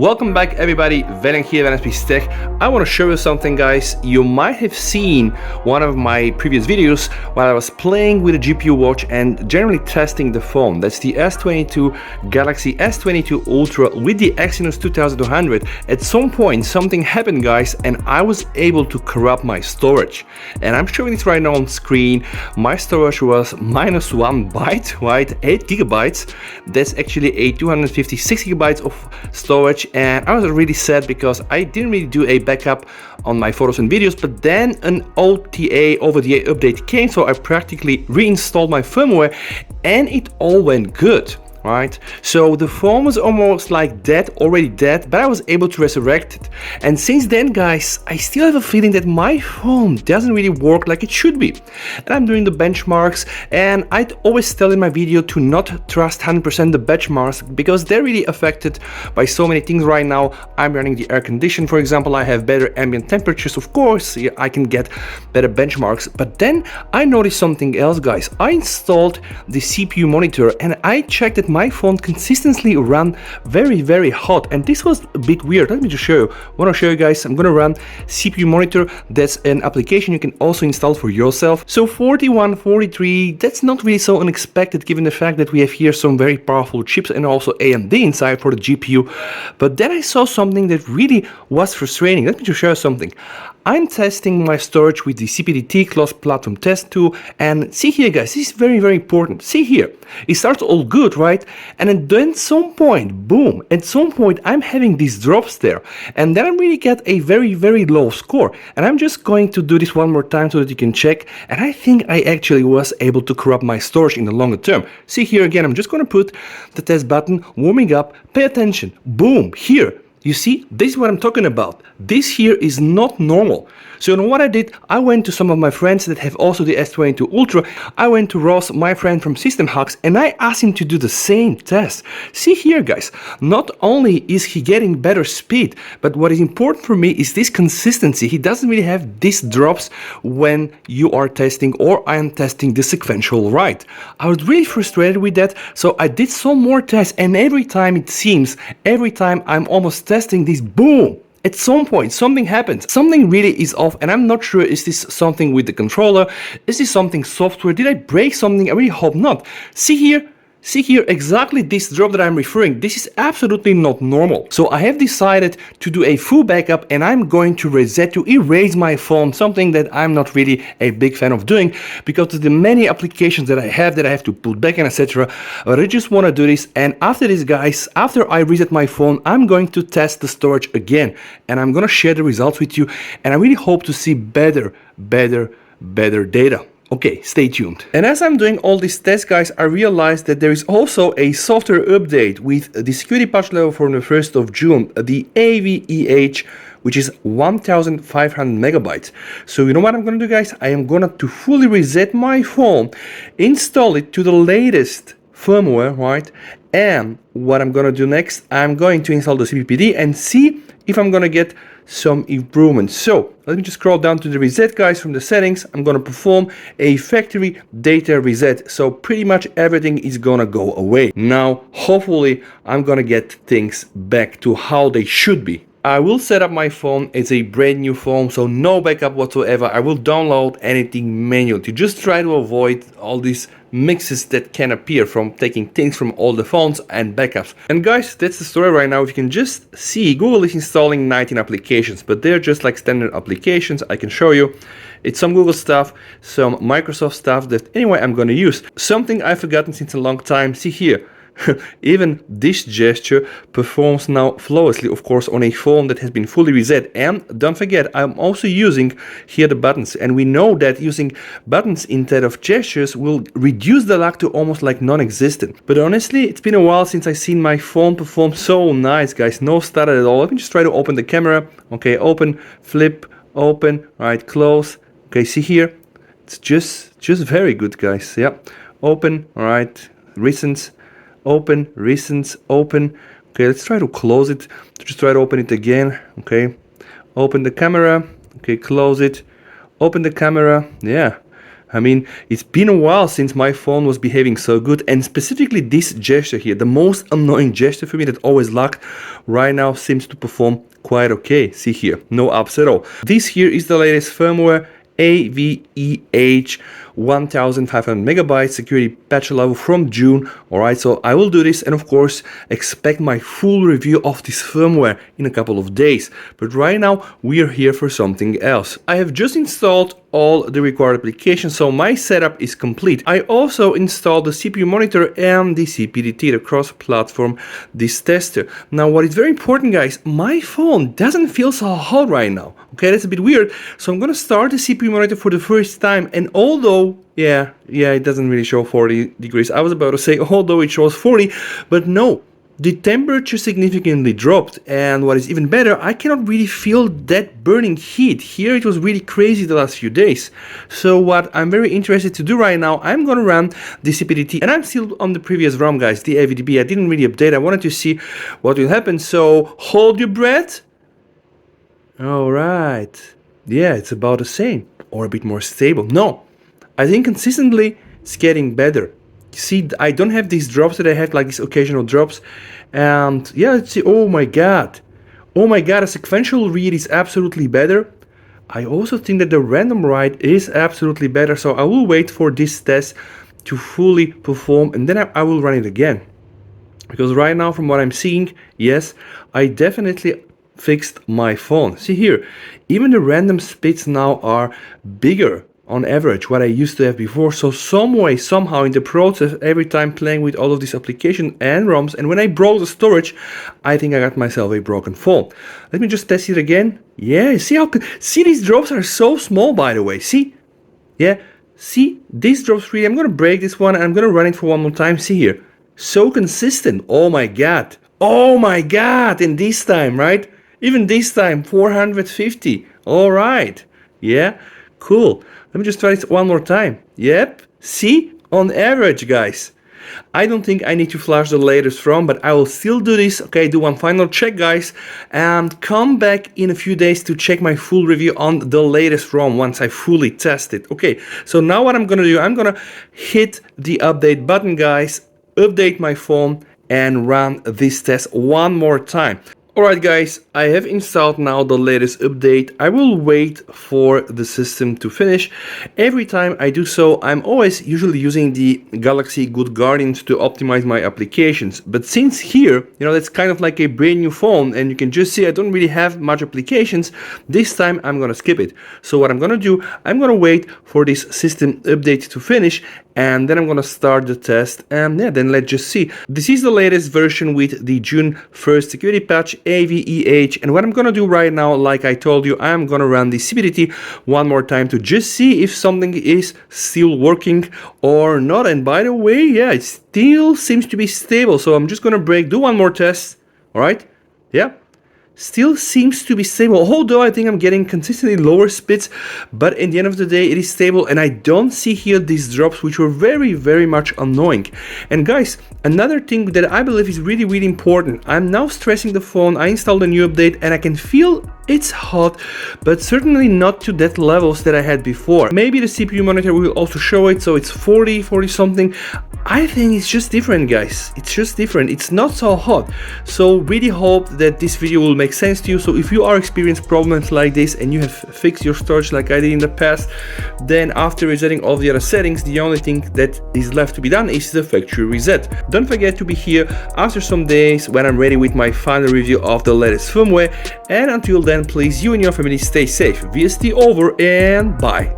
Welcome back everybody, Velen here, Velen Tech. I want to show you something, guys. You might have seen one of my previous videos while I was playing with a GPU watch and generally testing the phone. That's the S22 Galaxy S22 Ultra with the Exynos 2200. At some point something happened, guys, and I was able to corrupt my storage. And I'm showing it right now on screen. My storage was -1 byte, right? 8 gigabytes. That's actually a 256 gigabytes of storage. And I was really sad because I didn't really do a backup on my photos and videos, but then an OTA over the air update came, so I practically reinstalled my firmware and it all went good. Right, so the phone was almost like dead, already dead, but I was able to resurrect it. And since then, guys, I still have a feeling that my phone doesn't really work like it should be. And I'm doing the benchmarks, and I'd always tell in my video to not trust 100% the benchmarks because they're really affected by so many things right now. I'm running the air condition, for example. I have better ambient temperatures, of course. I can get better benchmarks. But then I noticed something else, guys. I installed the CPU monitor and I checked that my phone consistently ran very hot, and this was a bit weird. Let me just show you. I want to show you guys. I'm gonna run CPU monitor. That's an application you can also install for yourself. So 41, 43, that's not really so unexpected given the fact that we have here some very powerful chips and also AMD inside for the GPU. But then I saw something that really was frustrating. Let me just show you something. I'm testing my storage with the CPDT Closed Platform Test tool, and see here, guys, this is very important. See here, it starts all good, right? And then at some point, boom, at some point I'm having these drops there, and then I really get a very low score. And I'm just going to do this one more time so that you can check, and I think I actually was able to corrupt my storage in the longer term. See here again, I'm just going to put the test button, warming up, pay attention, boom, here. You see, this is what I'm talking about. This here is not normal. So you know what I did? I went to some of my friends that have also the S22 Ultra. I went to Ross, my friend from System Hacks, and I asked him to do the same test. See here, guys, not only is he getting better speed, but what is important for me is this consistency. He doesn't really have these drops when you are testing or I am testing the sequential write. I was really frustrated with that, so I did some more tests, and every time it seems, every time I'm almost testing this, boom, at some point something happens. Something really is off, and I'm not sure, is this something with the controller? Is this something software? Did I break something? I really hope not. See here, exactly this drop that I'm referring. This is absolutely not normal. So I have decided to do a full backup, and I'm going to reset, to erase my phone, something that I'm not really a big fan of doing because of the many applications that I have to put back in, etc. But I just want to do this, and after this, guys, after I reset my phone, I'm going to test the storage again, and I'm going to share the results with you, and I really hope to see better data. Okay, stay tuned. And as I'm doing all these tests, guys, I realized that there is also a software update with the security patch level from the 1st of June, the AVEH, which is 1500 megabytes. So you know what I'm gonna do, guys? I am gonna to fully reset my phone, install it to the latest firmware, right? And what I'm gonna do next, I'm going to install the CPPD and see if I'm gonna get some improvements. So let me just scroll down to the reset, guys. From the settings, I'm gonna perform a factory data reset, so pretty much everything is gonna go away. Now hopefully I'm gonna get things back to how they should be. I will set up my phone. It's a brand new phone, so no backup whatsoever. I will download anything manually to just try to avoid all these mixes that can appear from taking things from all the phones and backups. And guys, that's the story right now. If you can just see, Google is installing 19 applications, but they're just like standard applications. I can show you. It's some Google stuff, some Microsoft stuff that anyway I'm gonna use. Something I've forgotten since a long time. See here. Even this gesture performs now flawlessly, of course, on a phone that has been fully reset. And don't forget, I'm also using here the buttons, and we know that using buttons instead of gestures will reduce the lag to almost like non-existent. But honestly, it's been a while since I've seen my phone perform so nice, guys. No stutter at all. Let me just try to open the camera. Okay, open, flip, open, right, close. Okay, see here, it's just very good, guys. Yeah, open, all right, recents. Open, recents, open. Okay, let's try to close it. Just try to open it again. Okay, open the camera. Okay, close it. Open the camera. Yeah, I mean, it's been a while since my phone was behaving so good, and specifically this gesture here, the most annoying gesture for me that always locked, right now seems to perform quite okay. See here, no ups at all. This here is the latest firmware, AVEH 1500 megabyte security patch level from June. Alright, so I will do this, and of course expect my full review of this firmware in a couple of days. But right now we are here for something else. I have just installed all the required applications, so my setup is complete. I also installed the CPU monitor and the CPDT, the cross-platform disk tester. Now what is very important, guys, my phone doesn't feel so hot right now. Okay, that's a bit weird. So I'm gonna start the CPU monitor for the first time, and although yeah, it doesn't really show 40 degrees. I was about to say although it shows 40, but no. The temperature significantly dropped, and what is even better, I cannot really feel that burning heat. Here it was really crazy the last few days. So what I'm very interested to do right now, I'm gonna run the CPDT, and I'm still on the previous ROM, guys, the AVDB. I didn't really update. I wanted to see what will happen, so hold your breath. Alright, yeah, it's about the same, or a bit more stable. No, I think consistently it's getting better. See, I don't have these drops that I had, like these occasional drops. And yeah, let's see. Oh my god, a sequential read is absolutely better. I also think that the random write is absolutely better, so I will wait for this test to fully perform, and then I will run it again. Because right now, from what I'm seeing, yes, I definitely fixed my phone. See here, even the random spits now are bigger on average what I used to have before. So some way, somehow in the process, every time playing with all of these applications and ROMs, and when I broke the storage, I think I got myself a broken phone. Let me just test it again. Yeah, see these drops are so small, by the way. See, yeah, see these drops really. I'm gonna break this one and I'm gonna run it for one more time. See here, so consistent. Oh my god, and this time, right? Even this time, 450. All right, yeah, cool. Let me just try this one more time. Yep, see? On average, guys. I don't think I need to flash the latest ROM, but I will still do this. Okay, do one final check, guys, and come back in a few days to check my full review on the latest ROM once I fully test it. Okay, so now what I'm gonna do, I'm gonna hit the update button, guys, update my phone, and run this test one more time. Alright guys, I have installed now the latest update. I will wait for the system to finish. Every time I do so, I'm always usually using the Galaxy Good Guardians to optimize my applications. But since here, you know, that's kind of like a brand new phone, and you can just see I don't really have much applications, this time I'm gonna skip it. So what I'm gonna do, I'm gonna wait for this system update to finish, and then I'm gonna start the test, and yeah, then let's just see. This is the latest version with the June 1st security patch, AVEH, and what I'm gonna do right now, like I told you, I'm gonna run the CPDT one more time to just see if something is still working or not. And by the way, yeah, it still seems to be stable, so I'm just gonna do one more test. All right, yeah, still seems to be stable, although I think I'm getting consistently lower speeds, but in the end of the day it is stable, and I don't see here these drops, which were very much annoying. And guys, another thing that I believe is really important, I'm now stressing the phone. I installed a new update and I can feel it's hot, but certainly not to that levels that I had before. Maybe the CPU monitor will also show it, so it's 40 something. I think it's just different, guys. It's just different. It's not so hot. So really hope that this video will make sense to you. So if you are experiencing problems like this and you have fixed your storage like I did in the past, then after resetting all the other settings, the only thing that is left to be done is the factory reset. Don't forget to be here after some days when I'm ready with my final review of the latest firmware. And until then, please, you and your family stay safe. VST over, and bye.